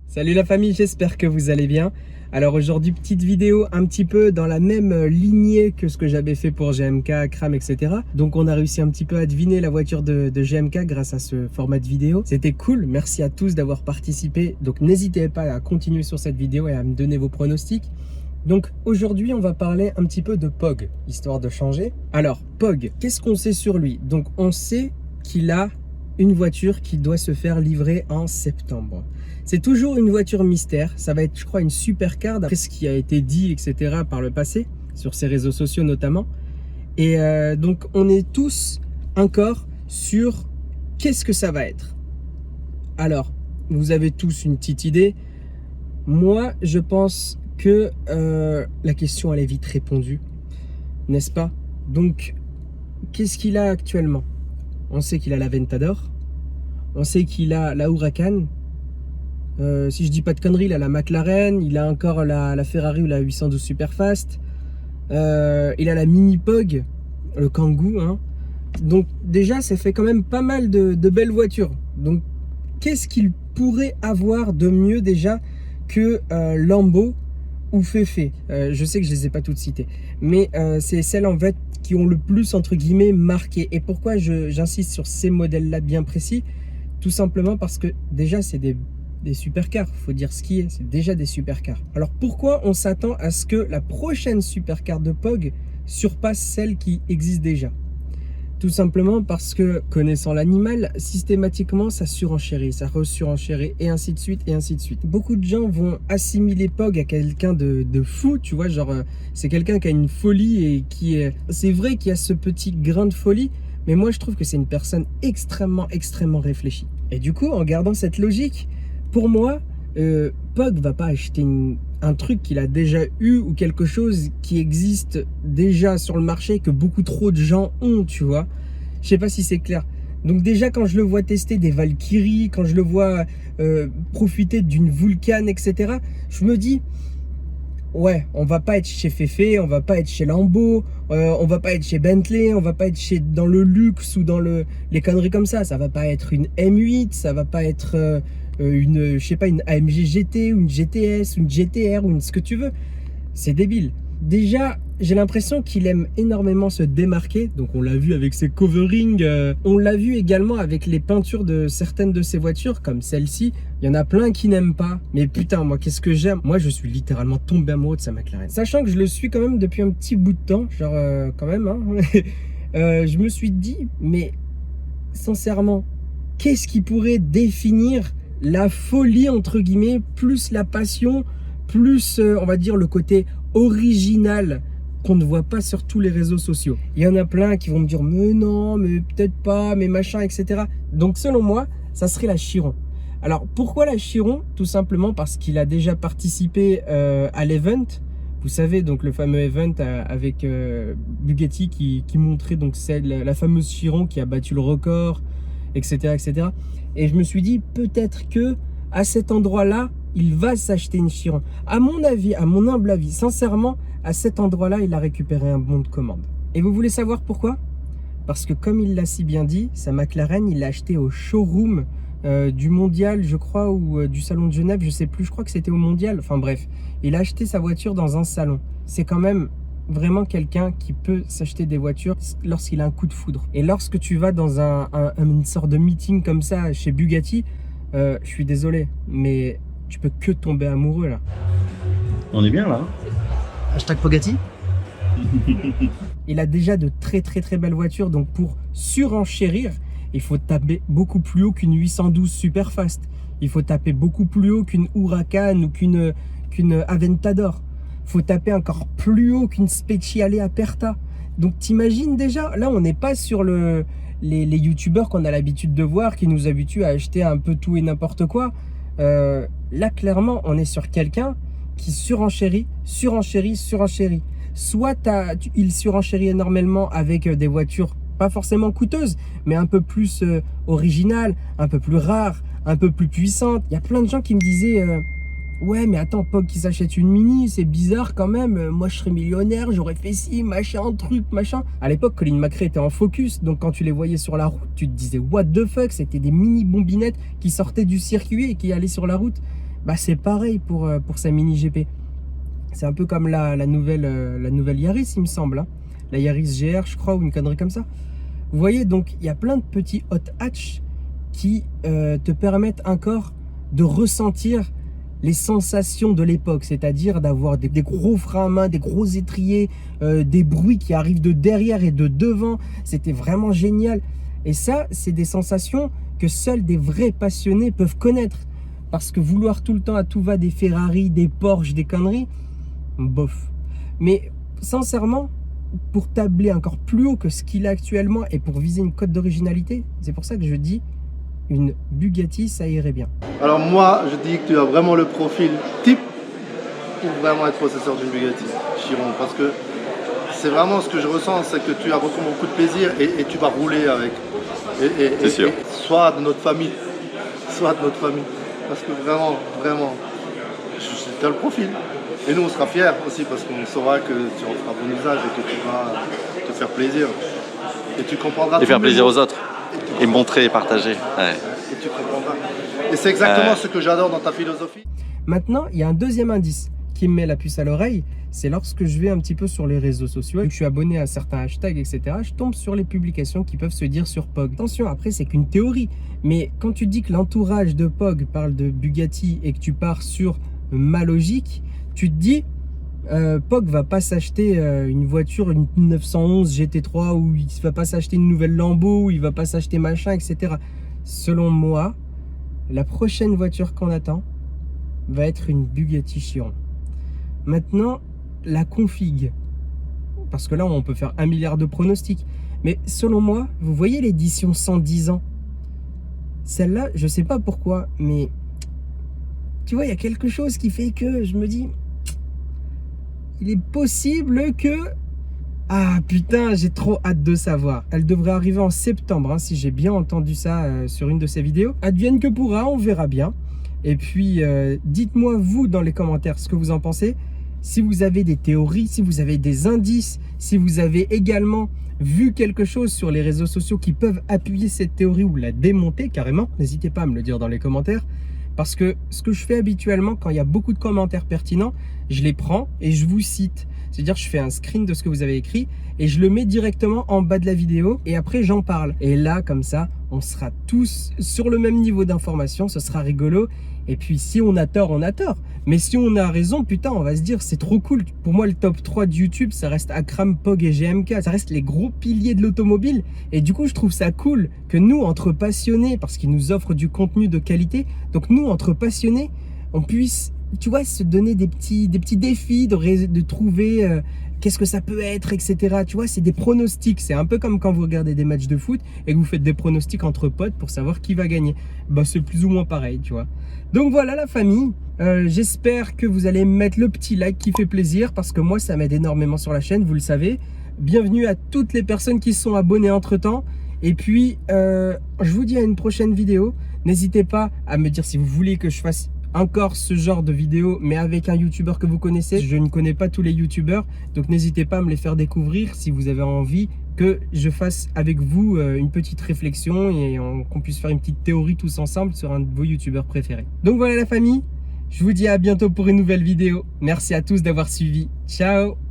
Salut la famille, j'espère que vous allez bien. Alors aujourd'hui, petite vidéo un petit peu dans la même lignée que ce que j'avais fait pour GMK, Kram, etc. Donc on a réussi un petit peu à deviner la voiture de GMK grâce à ce format de vidéo. C'était cool, merci à tous d'avoir participé. Donc n'hésitez pas à continuer sur cette vidéo et à me donner vos pronostics. Donc aujourd'hui, on va parler un petit peu de Pog, histoire de changer. Alors Pog, qu'est-ce qu'on sait sur lui? Donc on sait qu'il a une voiture qui doit se faire livrer en septembre. C'est toujours une voiture mystère, ça va être je crois une supercar d'après ce qui a été dit etc. par le passé, sur ses réseaux sociaux notamment. Et donc on est tous encore sur qu'est-ce que ça va être. Alors, vous avez tous une petite idée. Moi, je pense que la question elle est vite répondue, n'est-ce pas? Donc, qu'est-ce qu'il a actuellement? On sait qu'il a la Aventador, on sait qu'il a la Huracan, si je dis pas de conneries, il a la McLaren, il a encore la Ferrari ou la 812 Superfast, il a la Mini Pog, le Kangoo, hein. Donc déjà, ça fait quand même pas mal de belles voitures. Donc, qu'est-ce qu'il pourrait avoir de mieux déjà que Lambo ou Fefe? Je sais que je les ai pas toutes citées, mais c'est celles en fait qui ont le plus entre guillemets marqué. Et pourquoi j'insiste sur ces modèles-là bien précis? Tout simplement parce que déjà c'est des supercars, faut dire ce qui est, c'est déjà des supercars. Alors pourquoi on s'attend à ce que la prochaine supercar de Pog surpasse celle qui existe déjà? Tout simplement parce que, connaissant l'animal, systématiquement ça surenchérit, ça resurenchérit et ainsi de suite et ainsi de suite. Beaucoup de gens vont assimiler Pog à quelqu'un de fou, tu vois, genre c'est quelqu'un qui a une folie et qui est... C'est vrai qu'il y a ce petit grain de folie, mais moi je trouve que c'est une personne extrêmement réfléchie. Et du coup, en gardant cette logique, pour moi, Pog va pas acheter un truc qu'il a déjà eu ou quelque chose qui existe déjà sur le marché que beaucoup trop de gens ont, tu vois. Je sais pas si c'est clair. Donc déjà quand je le vois tester des Valkyrie, quand je le vois profiter d'une Vulcan, etc., je me dis, ouais, on va pas être chez Fefe, on va pas être chez Lambo, on va pas être chez Bentley, on va pas être dans le luxe ou dans les conneries comme ça. Ça va pas être une M8, ça va pas être je sais pas, une AMG GT ou une GTS, une GTR ou ce que tu veux. C'est débile. Déjà, j'ai l'impression qu'il aime énormément se démarquer. Donc on l'a vu avec ses coverings, on l'a vu également avec les peintures de certaines de ses voitures, comme celle-ci. Il y en a plein qui n'aiment pas. Mais putain, moi, qu'est-ce que j'aime? Moi, je suis littéralement tombé amoureux de sa McLaren. Sachant que je le suis quand même depuis un petit bout de temps, genre quand même, hein. Je me suis dit, mais sincèrement, qu'est-ce qui pourrait définir la folie entre guillemets, plus la passion, plus on va dire le côté original qu'on ne voit pas sur tous les réseaux sociaux? Il y en a plein qui vont me dire mais non, mais peut-être pas, mais machin, etc. Donc selon moi, ça serait la Chiron. Alors pourquoi la Chiron? Tout simplement parce qu'il a déjà participé à l'event. Vous savez, donc le fameux event avec Bugatti qui montrait donc la fameuse Chiron qui a battu le record, etc., etc. Et je me suis dit, peut-être que à cet endroit-là, il va s'acheter une Chiron. À mon avis, à mon humble avis, sincèrement, à cet endroit-là, il a récupéré un bon de commande. Et vous voulez savoir pourquoi? Parce que comme il l'a si bien dit, sa McLaren, il l'a acheté au showroom du Mondial, je crois, ou du Salon de Genève, je sais plus, je crois que c'était au Mondial. Enfin bref, il a acheté sa voiture dans un salon. C'est quand même vraiment quelqu'un qui peut s'acheter des voitures lorsqu'il a un coup de foudre. Et lorsque tu vas dans une sorte de meeting comme ça chez Bugatti, je suis désolé, mais tu peux que tomber amoureux là. On est bien là. Hashtag Pogatti. Il a déjà de très belles voitures, donc pour surenchérir, il faut taper beaucoup plus haut qu'une 812 Superfast. Il faut taper beaucoup plus haut qu'une Huracan ou qu'une Aventador. Faut taper encore plus haut qu'une Speciale Aperta. Donc t'imagines déjà, là on n'est pas sur les youtubeurs qu'on a l'habitude de voir qui nous habituent à acheter un peu tout et n'importe quoi. Là clairement on est sur quelqu'un qui surenchérit. Soit il surenchérit énormément avec des voitures pas forcément coûteuses, mais un peu plus originales, un peu plus rares, un peu plus puissantes. Il y a plein de gens qui me disaient ouais mais attends, Pog qui s'achète une Mini, c'est bizarre quand même, moi je serais millionnaire, j'aurais fait ci, machin, truc, machin. À l'époque, Colin McRae était en focus, donc quand tu les voyais sur la route, tu te disais what the fuck, c'était des mini bombinettes qui sortaient du circuit et qui allaient sur la route. Bah, c'est pareil pour sa mini GP. C'est un peu comme la nouvelle Yaris, il me semble, hein. La Yaris GR, je crois, ou une connerie comme ça. Vous voyez, donc il y a plein de petits hot hatch qui te permettent encore de ressentir les sensations de l'époque, c'est-à-dire d'avoir des gros freins à main, des gros étriers, des bruits qui arrivent de derrière et de devant. C'était vraiment génial. Et ça, c'est des sensations que seuls des vrais passionnés peuvent connaître. Parce que vouloir tout le temps à tout va des Ferrari, des Porsche, des conneries, bof. Mais sincèrement, pour tabler encore plus haut que ce qu'il a actuellement et pour viser une cote d'originalité, c'est pour ça que je dis une Bugatti, ça irait bien. Alors moi, je dis que tu as vraiment le profil type pour vraiment être possesseur d'une Bugatti Chiron, parce que c'est vraiment ce que je ressens, c'est que tu as beaucoup de plaisir et tu vas rouler avec. C'est sûr. Soit de notre famille, parce que vraiment, tu as le profil. Et nous, on sera fiers aussi parce qu'on saura que tu en feras bon usage et que tu vas te faire plaisir. Et tu comprendras. Et faire plaisir aux autres. Et montrer et partager. Ouais. Et tu comprendras. Et c'est exactement ce que j'adore dans ta philosophie. Maintenant, il y a un deuxième indice qui me met la puce à l'oreille. C'est lorsque je vais un petit peu sur les réseaux sociaux et que je suis abonné à certains hashtags, etc. Je tombe sur les publications qui peuvent se dire sur POG. Attention, après, c'est qu'une théorie. Mais quand tu dis que l'entourage de POG parle de Bugatti et que tu pars sur ma logique, tu te dis, POG va pas s'acheter une voiture, une 911 GT3, ou il va pas s'acheter une nouvelle Lambo, ou il va pas s'acheter machin, etc. Selon moi, la prochaine voiture qu'on attend va être une Bugatti Chiron. Maintenant, la config, parce que là, on peut faire 1 milliard de pronostics. Mais selon moi, vous voyez l'édition 110 ans, celle-là, je sais pas pourquoi, mais tu vois, il y a quelque chose qui fait que je me dis, il est possible que... Ah putain, j'ai trop hâte de savoir. Elle devrait arriver en septembre, hein, si j'ai bien entendu ça sur une de ces vidéos. Advienne que pourra, on verra bien. Et puis, dites-moi vous dans les commentaires ce que vous en pensez. Si vous avez des théories, si vous avez des indices, si vous avez également vu quelque chose sur les réseaux sociaux qui peuvent appuyer cette théorie ou la démonter carrément, n'hésitez pas à me le dire dans les commentaires. Parce que ce que je fais habituellement, quand il y a beaucoup de commentaires pertinents, je les prends et je vous cite. C'est-à-dire, je fais un screen de ce que vous avez écrit et je le mets directement en bas de la vidéo et après, j'en parle. Et là, comme ça, on sera tous sur le même niveau d'information, ce sera rigolo. Et puis, si on a tort, on a tort. Mais si on a raison, putain, on va se dire, c'est trop cool. Pour moi, le top 3 de YouTube, ça reste Akram, POG et GMK. Ça reste les gros piliers de l'automobile. Et du coup, je trouve ça cool que nous, entre passionnés, parce qu'ils nous offrent du contenu de qualité, donc nous, entre passionnés, on puisse, tu vois, se donner des petits défis, de trouver qu'est-ce que ça peut être, etc. Tu vois, c'est des pronostics. C'est un peu comme quand vous regardez des matchs de foot et que vous faites des pronostics entre potes pour savoir qui va gagner. Bah, c'est plus ou moins pareil, tu vois. Donc voilà la famille. J'espère que vous allez mettre le petit like qui fait plaisir parce que moi, ça m'aide énormément sur la chaîne, vous le savez. Bienvenue à toutes les personnes qui se sont abonnées entre-temps. Et puis, je vous dis à une prochaine vidéo. N'hésitez pas à me dire si vous voulez que je fasse encore ce genre de vidéo, mais avec un youtubeur que vous connaissez. Je ne connais pas tous les youtubeurs, donc n'hésitez pas à me les faire découvrir si vous avez envie que je fasse avec vous une petite réflexion et qu'on puisse faire une petite théorie tous ensemble sur un de vos youtubeurs préférés. Donc voilà la famille, je vous dis à bientôt pour une nouvelle vidéo. Merci à tous d'avoir suivi. Ciao!